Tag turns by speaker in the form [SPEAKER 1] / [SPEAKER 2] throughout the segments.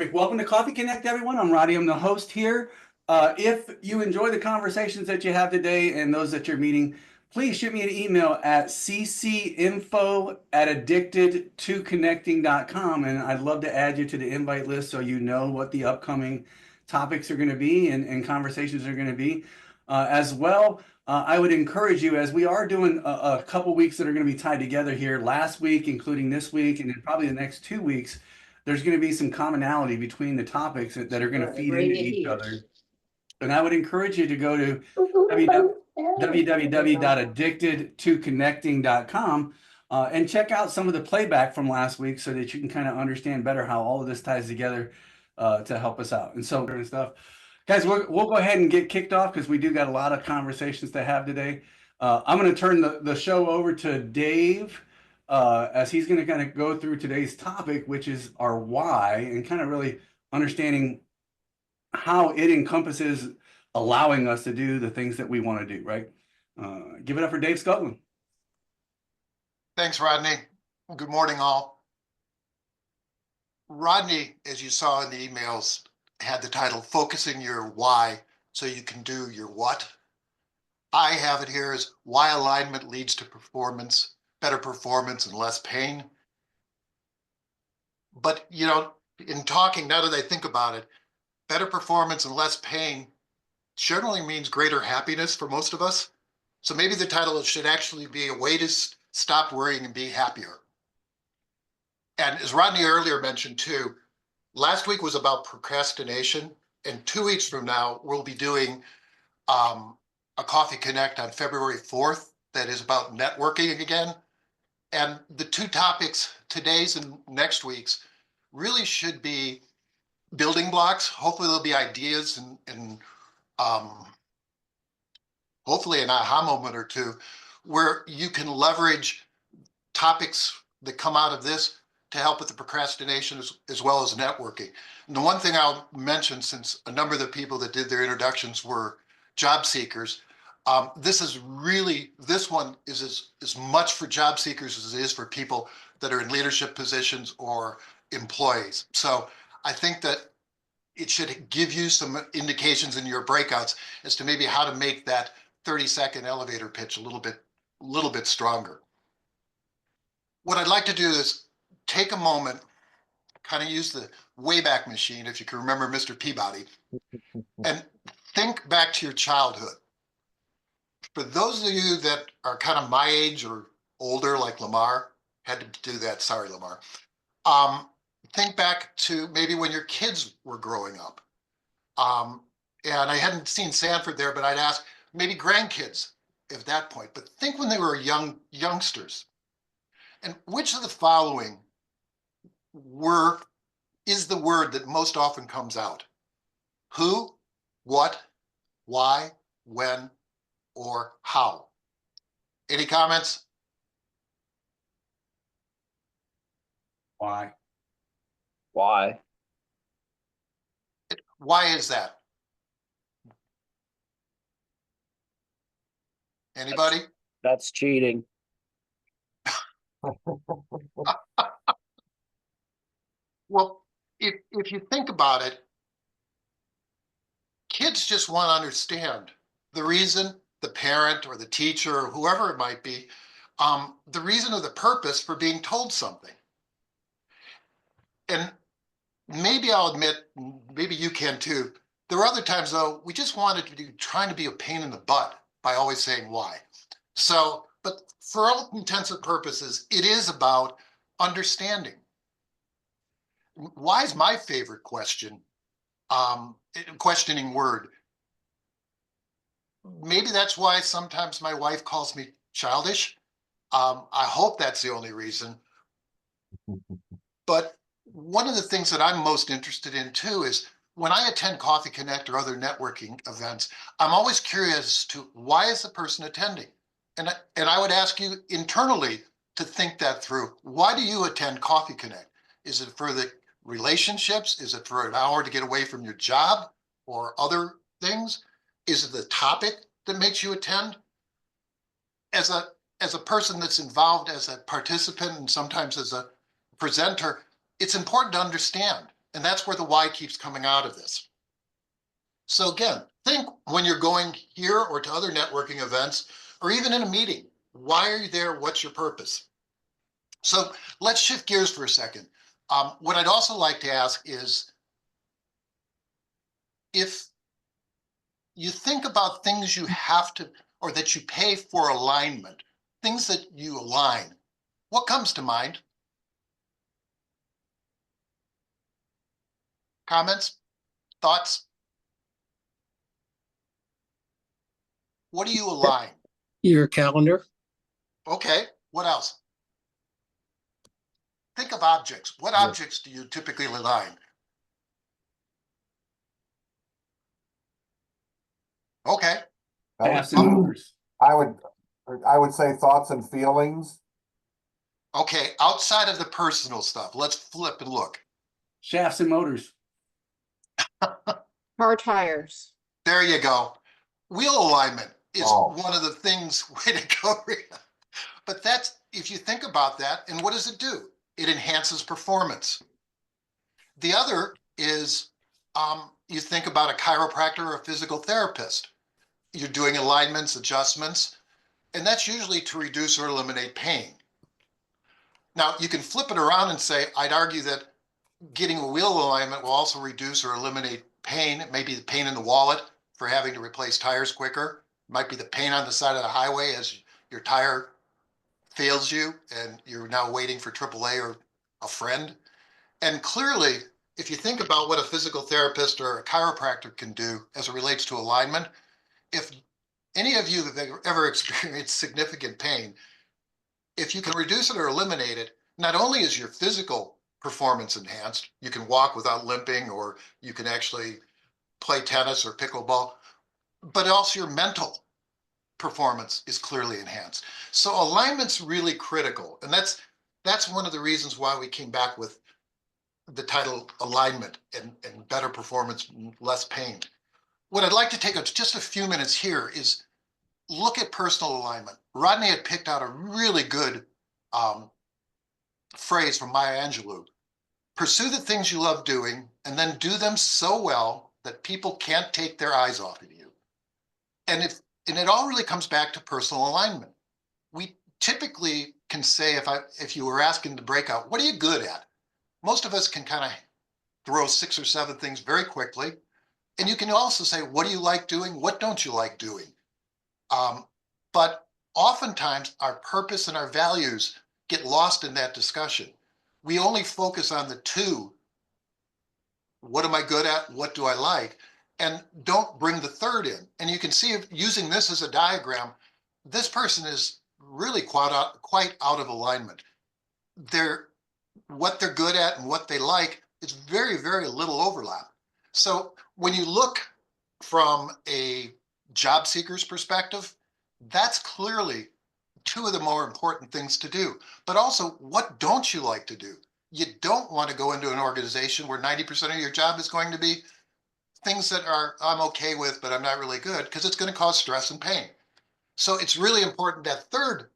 [SPEAKER 1] Welcome to Coffee Connect, everyone. I'm Roddy. I'm the host here. If you enjoy the conversations that you have today and those that you're meeting, please shoot me an email at ccinfo@addicted2connecting.com, and I'd love to add you to the invite list so you know what the upcoming topics are going to be and conversations are going to be. As well, I would encourage you, as we are doing a couple weeks that are going to be tied together here, last week, including this week, and then probably the next 2 weeks, there's going to be some commonality between the topics that are going to feed into each other. And I would encourage you to go to www.addicted2connecting.com and check out some of the playback from last week so that you can kind of understand better how all of this ties together to help us out. And so and stuff. Guys, we'll go ahead and get kicked off because we do got a lot of conversations to have today. I'm going to turn the show over to Dave as he's going to kind of go through today's topic, which is our why, and kind of really understanding how it encompasses allowing us to do the things that we want to do, right? Give it up for Dave Scotland.
[SPEAKER 2] Thanks, Rodney. Good morning, all. Rodney, as you saw in the emails, had the title, Focusing Your Why So You Can Do Your What. I have it here as Why Alignment Leads to Performance, Better Performance and Less Pain. But, you know, in talking, now that I think about it, better performance and less pain generally means greater happiness for most of us. So maybe the title should actually be a way to stop worrying and be happier. And as Rodney earlier mentioned too, last week was about procrastination, and 2 weeks from now, we'll be doing a Coffee Connect on February 4th that is about networking again. And the two topics, today's and next week's, really should be building blocks. Hopefully there'll be ideas and hopefully an aha moment or two where you can leverage topics that come out of this to help with the procrastination as well as networking. And the one thing I'll mention, since a number of the people that did their introductions were job seekers, this one is as much for job seekers as it is for people that are in leadership positions or employees. So I think that it should give you some indications in your breakouts as to maybe how to make that 30-second elevator pitch a little bit stronger. What I'd like to do is take a moment, kind of use the Wayback Machine, if you can remember Mr. Peabody, and think back to your childhood. For those of you that are kind of my age or older, like Lamar, had to do that, sorry, Lamar. Think back to maybe when your kids were growing up. And I hadn't seen Sanford there, but I'd ask maybe grandkids at that point. But think when they were youngsters. And which of the following is the word that most often comes out? Who, what, why, when, or how? Any comments?
[SPEAKER 1] Why?
[SPEAKER 3] Why?
[SPEAKER 2] Why is that? Anybody?
[SPEAKER 3] That's cheating.
[SPEAKER 2] Well, if you think about it, kids just want to understand the reason, the parent or the teacher or whoever it might be, the reason or the purpose for being told something. And maybe I'll admit, maybe you can too, there are other times though, we just wanted to be trying to be a pain in the butt by always saying why. So, but for all intents and purposes, it is about understanding. Why is my favorite question, questioning word. Maybe that's why sometimes my wife calls me childish. I hope that's the only reason. But one of the things that I'm most interested in too is when I attend Coffee Connect or other networking events, I'm always curious to why is the person attending? And I would ask you internally to think that through. Why do you attend Coffee Connect? Is it for the relationships? Is it for an hour to get away from your job or other things? Is it the topic that makes you attend? As a person that's involved as a participant and sometimes as a presenter, it's important to understand And that's where the why keeps coming out of this. So again, think when you're going here or to other networking events, or even in a meeting, why are you there? What's your purpose? So let's shift gears for a second. What I'd also like to ask is, if you think about things you have to, or that you pay for alignment, things that you align, what comes to mind? Comments? Thoughts? What do you align?
[SPEAKER 4] Your calendar.
[SPEAKER 2] Okay, what else? Think of objects. What
[SPEAKER 5] Yeah.
[SPEAKER 2] objects do you typically align? Okay,
[SPEAKER 5] I would-
[SPEAKER 1] Shafts and motors.
[SPEAKER 5] I would say thoughts and feelings.
[SPEAKER 2] okay, outside of the personal stuff, let's flip and look.
[SPEAKER 1] Shafts and motors.
[SPEAKER 6] Car tires.
[SPEAKER 2] There you go. Wheel alignment is
[SPEAKER 5] Oh.
[SPEAKER 2] one of the things, way to go, Rita. But that's, if you think about that, and what does it do? It enhances performance. The other is, you think about a chiropractor or a physical therapist. You're doing alignments, adjustments, and that's usually to reduce or eliminate pain. Now, you can flip it around and say, I'd argue that getting a wheel alignment will also reduce or eliminate pain. It may be the pain in the wallet for having to replace tires quicker. It might be the pain on the side of the highway as your tire fails you and you're now waiting for AAA or a friend. And clearly, if you think about what a physical therapist or a chiropractor can do as it relates to alignment, if any of you have ever experienced significant pain, if you can reduce it or eliminate it, not only is your physical performance enhanced, you can walk without limping, or you can actually play tennis or pickleball, but also your mental performance is clearly enhanced. So alignment's really critical. And that's one of the reasons why we came back with the title alignment and better performance, less pain. What I'd like to take just a few minutes here is look at personal alignment. Rodney had picked out a really good phrase from Maya Angelou. Pursue the things you love doing and then do them so well that people can't take their eyes off of you. And it all really comes back to personal alignment. We typically can say, if you were asking the breakout, what are you good at? Most of us can kind of throw 6 or 7 things very quickly. And you can also say, what do you like doing? What don't you like doing? But oftentimes our purpose and our values get lost in that discussion. We only focus on the 2. What am I good at? What do I like? And don't bring the 3rd in. And you can see, using this as a diagram, this person is really quite out of alignment. What they're good at and what they like is very, very little overlap. So when you look from a job seeker's perspective, that's clearly 2 of the more important things to do. But also, what don't you like to do? You don't want to go into an organization where 90% of your job is going to be things that I'm okay with, but I'm not really good, because it's going to cause stress and pain. So it's really important that 3rd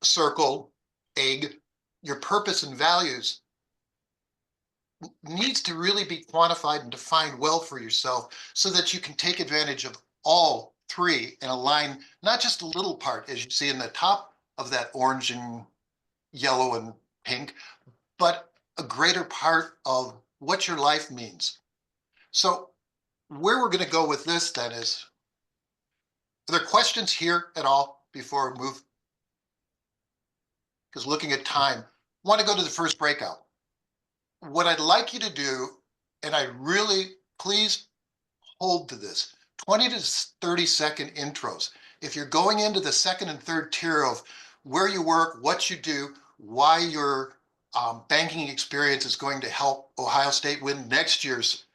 [SPEAKER 2] circle, egg, your purpose and values, needs to really be quantified and defined well for yourself so that you can take advantage of all 3 and align not just a little part, as you see in the top of that orange and yellow and pink, but a greater part of what your life means. So where we're going to go with this then is, are there questions here at all before we move? Because looking at time, I want to go to the first breakout. What I'd like you to do, and I really, please hold to this, 20 to 30-second intros. If you're going into the 2nd and 3rd tier of where you work, what you do, why your banking experience is going to help Ohio State win next year's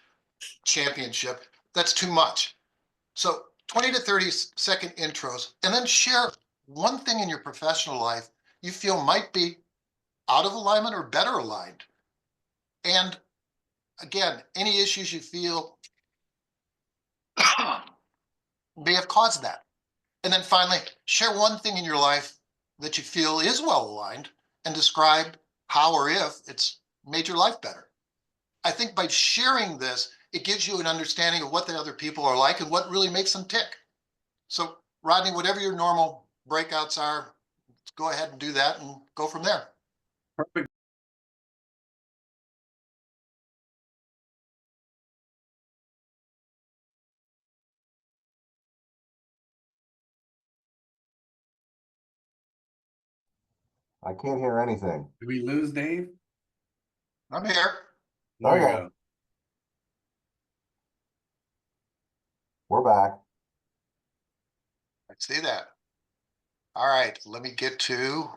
[SPEAKER 2] championship, that's too much. So 20 to 30-second intros, and then share one thing in your professional life you feel might be out of alignment or better aligned. And again, any issues you feel may have caused that. And then finally, share one thing in your life that you feel is well aligned and describe how or if it's made your life better. I think by sharing this, it gives you an understanding of what the other people are like and what really makes them tick. So Rodney, whatever your normal breakouts are, go ahead and do that and go from there.
[SPEAKER 1] Perfect.
[SPEAKER 5] I can't hear anything.
[SPEAKER 1] Did we lose Dave?
[SPEAKER 2] I'm here.
[SPEAKER 1] There we
[SPEAKER 5] Okay.
[SPEAKER 1] go.
[SPEAKER 5] We're back.
[SPEAKER 2] I see that. All right, let me get to.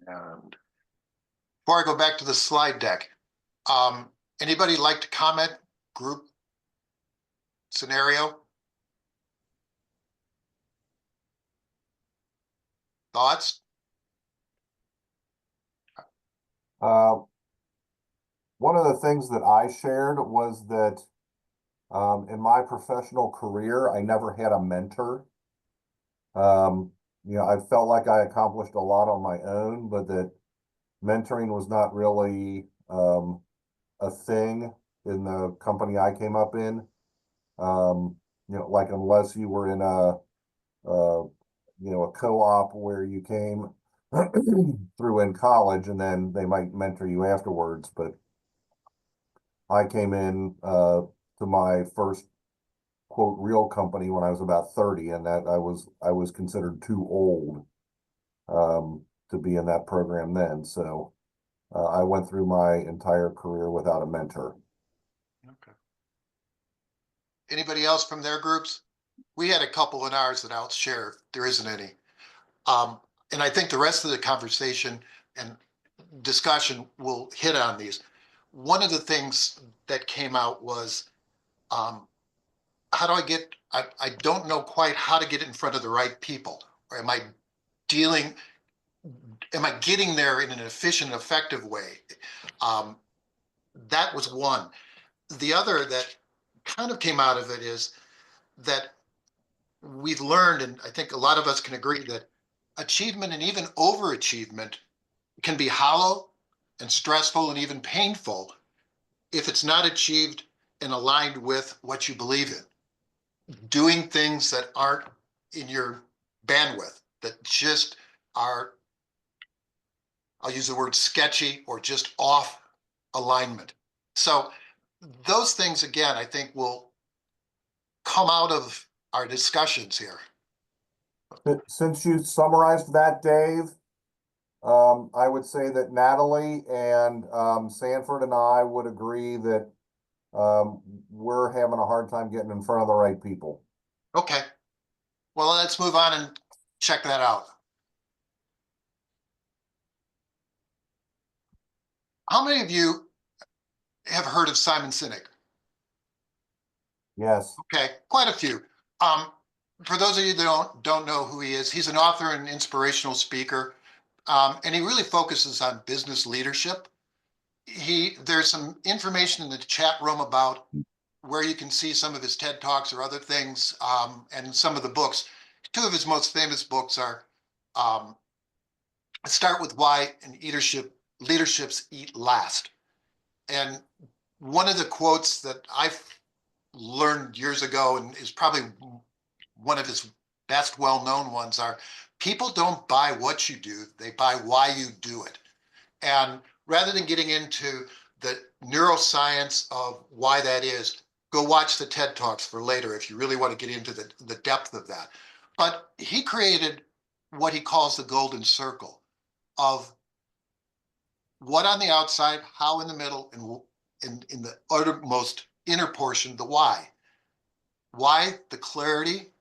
[SPEAKER 2] And before I go back to the slide deck, anybody like to comment? Group scenario? Thoughts?
[SPEAKER 5] One of the things that I shared was that in my professional career, I never had a mentor. I felt like I accomplished a lot on my own, but that mentoring was not really a thing in the company I came up in. Like unless you were in a co-op where you came through in college and then they might mentor you afterwards. But I came in to my first quote real company when I was about 30, and that I was considered too old to be in that program then. So I went through my entire career without a mentor.
[SPEAKER 2] Okay. Anybody else from their groups? We had a couple in ours that I'll share. There isn't any. And I think the rest of the conversation and discussion will hit on these. One of the things that came out was, how do I don't know quite how to get in front of the right people. Or am I getting there in an efficient, effective way? That was one. The other that kind of came out of it is that we've learned, and I think a lot of us can agree, that achievement and even overachievement can be hollow and stressful and even painful if it's not achieved and aligned with what you believe in. Doing things that aren't in your bandwidth, that just are, I'll use the word sketchy or just off alignment. So those things, again, I think will come out of our discussions here.
[SPEAKER 5] Since you summarized that, Dave, I would say that Natalie and Sanford and I would agree that we're having a hard time getting in front of the right people.
[SPEAKER 2] Okay. Well, let's move on and check that out. How many of you have heard of Simon Sinek?
[SPEAKER 5] Yes.
[SPEAKER 2] Okay, quite a few. For those of you that don't know who he is, he's an author and inspirational speaker, and he really focuses on business leadership. There's some information in the chat room about where you can see some of his TED Talks or other things, and some of the books. Two of his most famous books are Start with Why and Leaderships Eat Last. And one of the quotes that I've learned years ago and is probably one of his best well-known ones are, people don't buy what you do, they buy why you do it. And rather than getting into the neuroscience of why that is, go watch the TED Talks for later if you really want to get into the depth of that. But he created what he calls the golden circle of what on the outside, how in the middle, and in the uttermost inner portion, the why. Why? The clarity.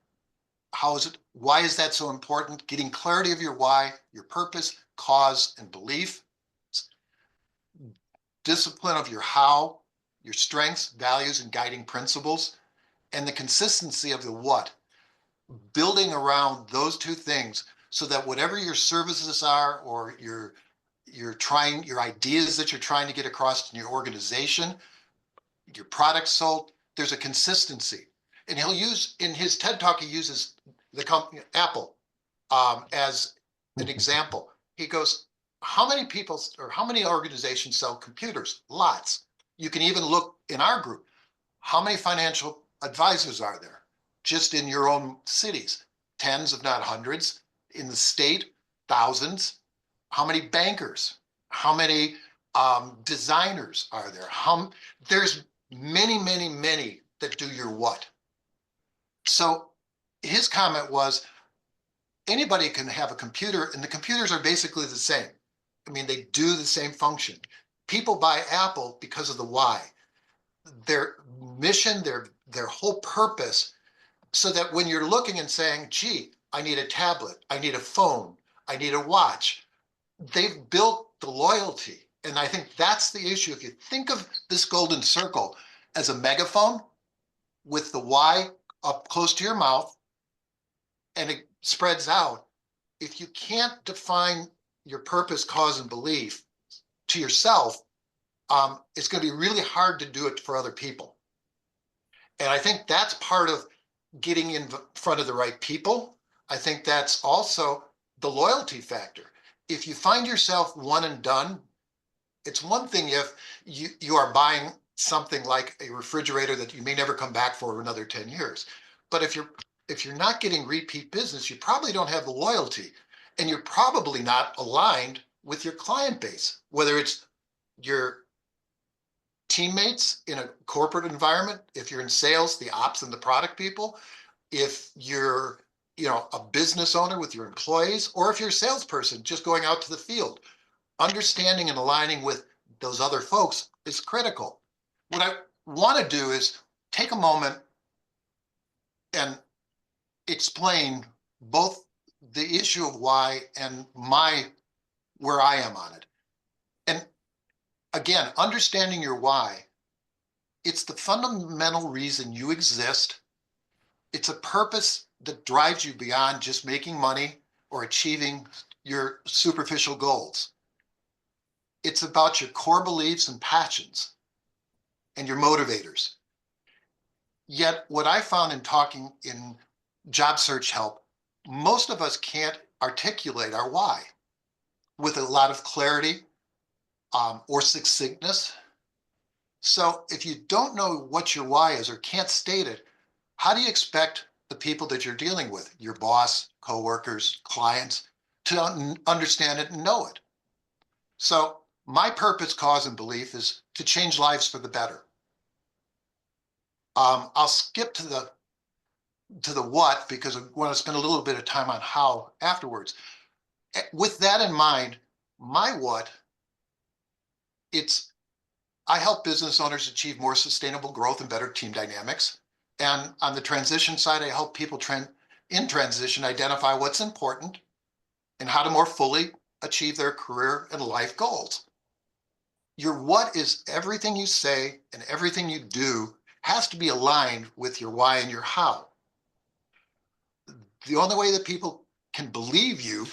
[SPEAKER 2] Why is that so important? Getting clarity of your why, your purpose, cause, and belief. Discipline of your how, your strengths, values, and guiding principles, and the consistency of the what. Building around those two things so that whatever your services are or your ideas that you're trying to get across in your organization, your products sold, there's a consistency. And he'll use, in his TED Talk, he uses the company Apple. as an example. He goes, how many people or how many organizations sell computers? Lots. You can even look in our group. How many financial advisors are there just in your own cities? Tens, if not hundreds. In the state, thousands. How many bankers? How many designers are there? There's many, many, many that do your what. So his comment was, anybody can have a computer, and the computers are basically the same. I mean, they do the same function. People buy Apple because of the why. Their mission, their whole purpose, so that when you're looking and saying, gee, I need a tablet, I need a phone, I need a watch, they've built the loyalty. And I think that's the issue. If you think of this golden circle as a megaphone with the why up close to your mouth and it spreads out, if you can't define your purpose, cause, and belief to yourself, it's going to be really hard to do it for other people. And I think that's part of getting in front of the right people. I think that's also the loyalty factor. If you find yourself one and done, it's one thing if you are buying something like a refrigerator that you may never come back for another 10 years. But if you're not getting repeat business, you probably don't have the loyalty, and you're probably not aligned with your client base, whether it's your teammates in a corporate environment, if you're in sales, the ops and the product people, if you're a business owner with your employees, or if you're a salesperson just going out to the field. Understanding and aligning with those other folks is critical. What I want to do is take a moment and explain both the issue of why and where I am on it. And again, understanding your why, it's the fundamental reason you exist. It's a purpose that drives you beyond just making money or achieving your superficial goals. It's about your core beliefs and passions and your motivators. Yet what I found in talking in job search help, most of us can't articulate our why with a lot of clarity or succinctness. So if you don't know what your why is or can't state it, how do you expect the people that you're dealing with, your boss, coworkers, clients, to understand it and know it? So my purpose, cause, and belief is to change lives for the better. I'll skip to the what because I want to spend a little bit of time on how afterwards. With that in mind, my what, I help business owners achieve more sustainable growth and better team dynamics. And on the transition side, I help people in transition identify what's important and how to more fully achieve their career and life goals. Your what is everything you say and everything you do has to be aligned with your why and your how. The only way that people can believe you,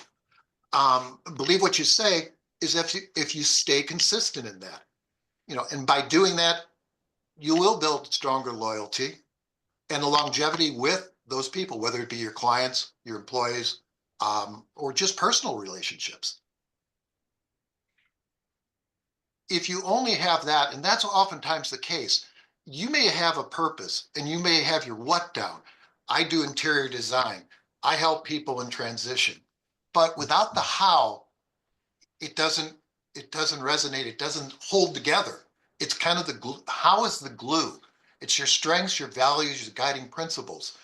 [SPEAKER 2] believe what you say, is if you stay consistent in that. And by doing that, you will build stronger loyalty and a longevity with those people, whether it be your clients, your employees, or just personal relationships. If you only have that, and that's oftentimes the case, you may have a purpose and you may have your what down. I do interior design. I help people in transition. But without the how, it doesn't resonate. It doesn't hold together. It's kind of the glue. How is the glue? It's your strengths, your values, your guiding principles.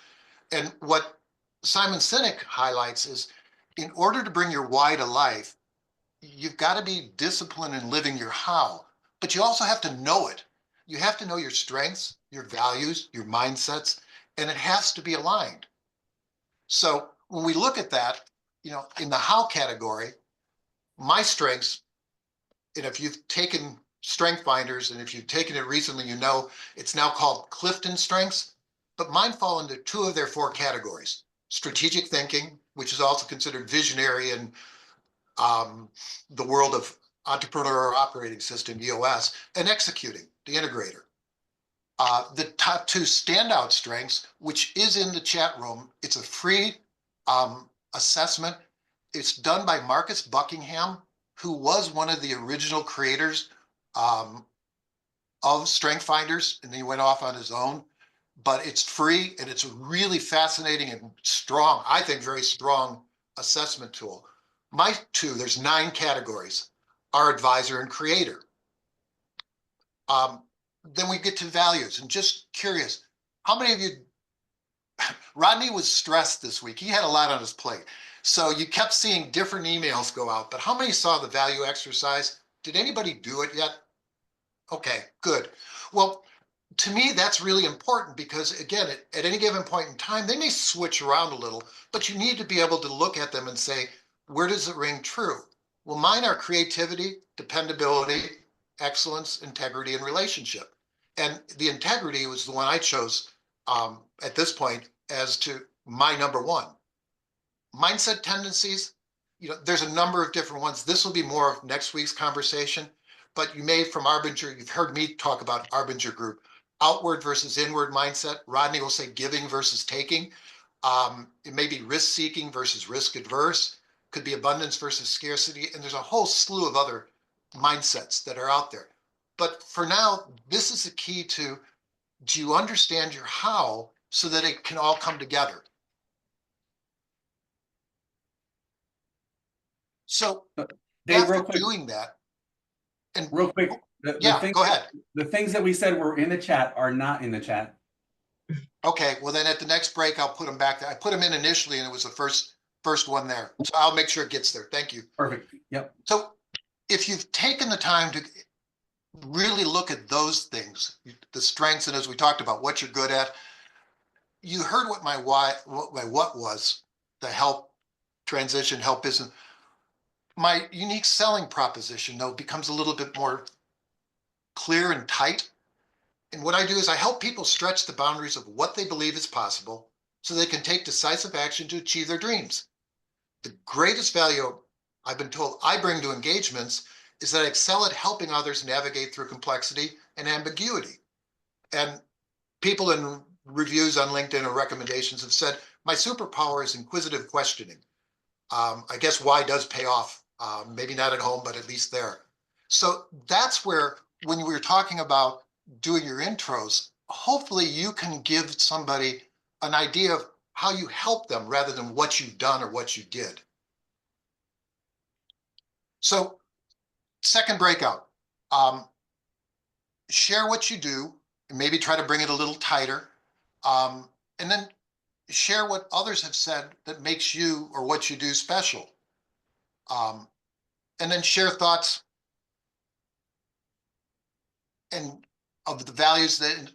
[SPEAKER 2] And what Simon Sinek highlights is, in order to bring your why to life, you've got to be disciplined in living your how, but you also have to know it. You have to know your strengths, your values, your mindsets, and it has to be aligned. So when we look at that, in the how category, my strengths, and if you've taken Strength Finders, and if you've taken it recently, it's now called Clifton Strengths, but mine fall into two of their four categories: strategic thinking, which is also considered visionary in the world of entrepreneur operating system, EOS, and executing, the integrator. The top two standout strengths, which is in the chat room, it's a free assessment. It's done by Marcus Buckingham, who was one of the original creators of Strength Finders, and he went off on his own. But it's free and it's a really fascinating and strong, I think, very strong assessment tool. There's 9 categories: our advisor and creator. Then we get to values, and just curious, how many of you, Rodney was stressed this week. He had a lot on his plate. So you kept seeing different emails go out, but how many saw the value exercise? Did anybody do it yet? Okay, good. Well, to me, that's really important because, again, at any given point in time, they may switch around a little, but you need to be able to look at them and say, where does it ring true? Well, mine are creativity, dependability, excellence, integrity, and relationship. And the integrity was the one I chose at this point as to my number 1. Mindset tendencies, there's a number of different ones. This will be more of next week's conversation, but you may from Arbinger, you've heard me talk about Arbinger Group, outward versus inward mindset. Rodney will say giving versus taking. It may be risk seeking versus risk adverse, could be abundance versus scarcity. And there's a whole slew of other mindsets that are out there. But for now, this is the key to, do you understand your how so that it can all come together? So
[SPEAKER 1] Dave, real
[SPEAKER 2] after
[SPEAKER 1] quick,
[SPEAKER 2] doing that, and
[SPEAKER 1] real quick,
[SPEAKER 2] yeah, go ahead.
[SPEAKER 1] the things that we said were in the chat are not in the chat.
[SPEAKER 2] Okay, well then at the next break, I'll put them back there. I put them in initially and it was the first one there. So I'll make sure it gets there. Thank you.
[SPEAKER 1] Perfect. Yep.
[SPEAKER 2] So if you've taken the time to really look at those things, the strengths, and as we talked about, what you're good at, you heard what my what was, the help transition, help business. My unique selling proposition, though, becomes a little bit more clear and tight. And what I do is I help people stretch the boundaries of what they believe is possible so they can take decisive action to achieve their dreams. The greatest value I've been told I bring to engagements is that I excel at helping others navigate through complexity and ambiguity. And people in reviews on LinkedIn or recommendations have said, my superpower is inquisitive questioning. I guess why does pay off, maybe not at home, but at least there. So that's where, when we were talking about doing your intros, hopefully you can give somebody an idea of how you help them rather than what you've done or what you did. So second breakout, share what you do and maybe try to bring it a little tighter. And then share what others have said that makes you or what you do special. And then share thoughts and of the values that,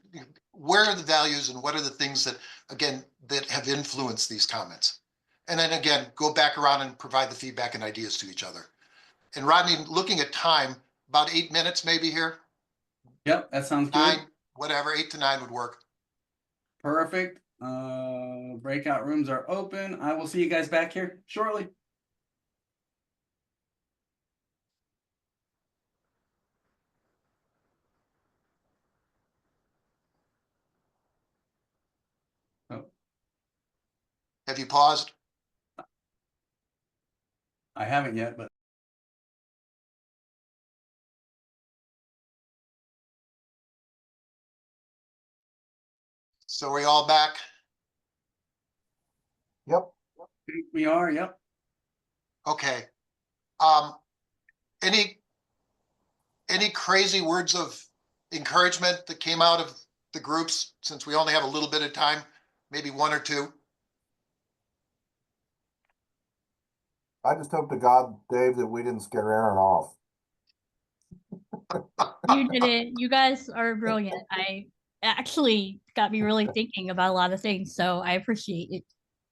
[SPEAKER 2] where are the values and what are the things that, again, that have influenced these comments. And then again, go back around and provide the feedback and ideas to each other. And Rodney, looking at time, about 8 minutes maybe here.
[SPEAKER 1] Yep, that sounds good.
[SPEAKER 2] 9, whatever, 8 to 9 would work.
[SPEAKER 1] Perfect. Breakout rooms are open. I will see you guys back here shortly. Oh,
[SPEAKER 2] Have you paused?
[SPEAKER 1] I haven't yet, but
[SPEAKER 2] So are we all back?
[SPEAKER 5] Yep.
[SPEAKER 1] we are. Yep.
[SPEAKER 2] Okay. Any crazy words of encouragement that came out of the groups, since we only have a little bit of time, maybe 1 or 2?
[SPEAKER 5] I just hope to God, Dave, that we didn't scare Aaron off.
[SPEAKER 4] You did it. You guys are brilliant. I actually got me really thinking about a lot of things. So I appreciate it,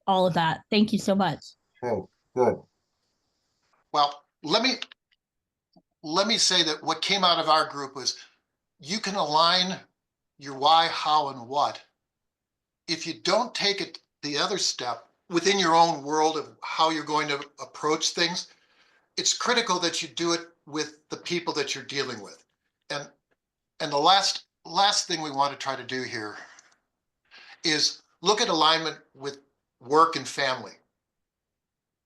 [SPEAKER 4] all of that. Thank you so much.
[SPEAKER 5] Okay, good.
[SPEAKER 2] Well, let me say that what came out of our group was you can align your why, how, and what. If you don't take it the other step within your own world of how you're going to approach things, it's critical that you do it with the people that you're dealing with. And the last thing we want to try to do here is look at alignment with work and family.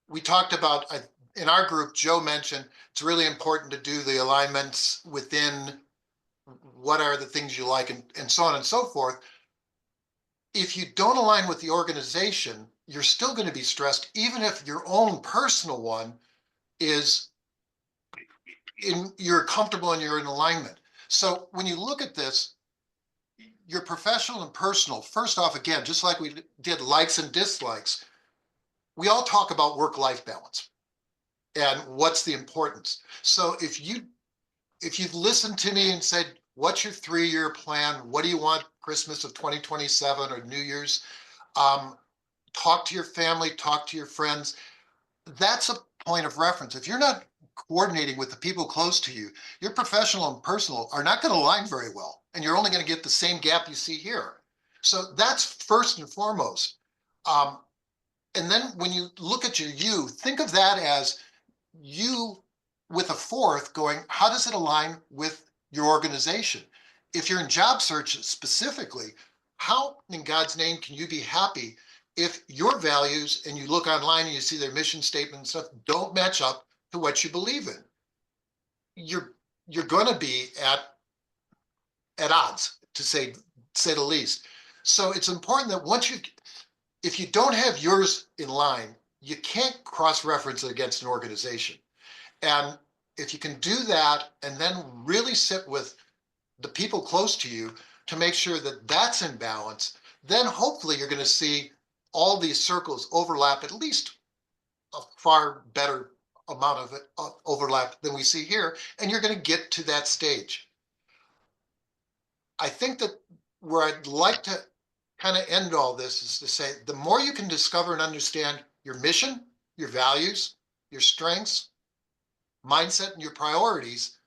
[SPEAKER 2] we talked about, in our group, Joe mentioned, it's really important to do the alignments within what are the things you like and so on and so forth. If you don't align with the organization, you're still going to be stressed, even if your own personal one is you're comfortable and you're in alignment. So when you look at this, your professional and personal, first off, again, just like we did likes and dislikes, we all talk about work-life balance and what's the importance. So if you've listened to me and said, what's your 3-year plan? What do you want Christmas of 2027 or New Year's? Talk to your family, talk to your friends. That's a point of reference. If you're not coordinating with the people close to you, your professional and personal are not going to align very well, and you're only going to get the same gap you see here. So that's first and foremost. And then when you look at your you, think of that as you with a fourth going, how does it align with your organization? If you're in job search specifically, how in God's name can you be happy if your values, and you look online and you see their mission statement and stuff, don't match up to what you believe in? You're going to be at odds, to say the least. So it's important that if you don't have yours in line, you can't cross-reference it against an organization. And if you can do that and then really sit with the people close to you to make sure that that's in balance, then hopefully you're going to see all these circles overlap, at least a far better amount of it overlap than we see here, and you're going to get to that stage. I think that where I'd like to kind of end all this is to say, the more you can discover and understand your mission, your values, your strengths, mindset, and your priorities,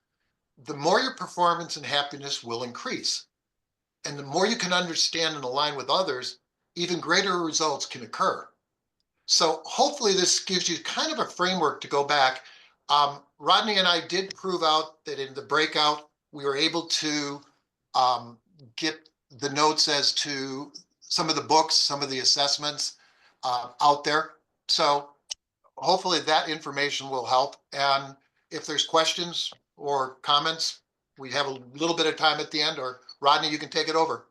[SPEAKER 2] the more your performance and happiness will increase. And the more you can understand and align with others, even greater results can occur. So hopefully this gives you kind of a framework to go back. Rodney and I did prove out that in the breakout, we were able to get the notes as to some of the books, some of the assessments out there. So hopefully that information will help. And if there's questions or comments, we have a little bit of time at the end, or Rodney, you can take it over.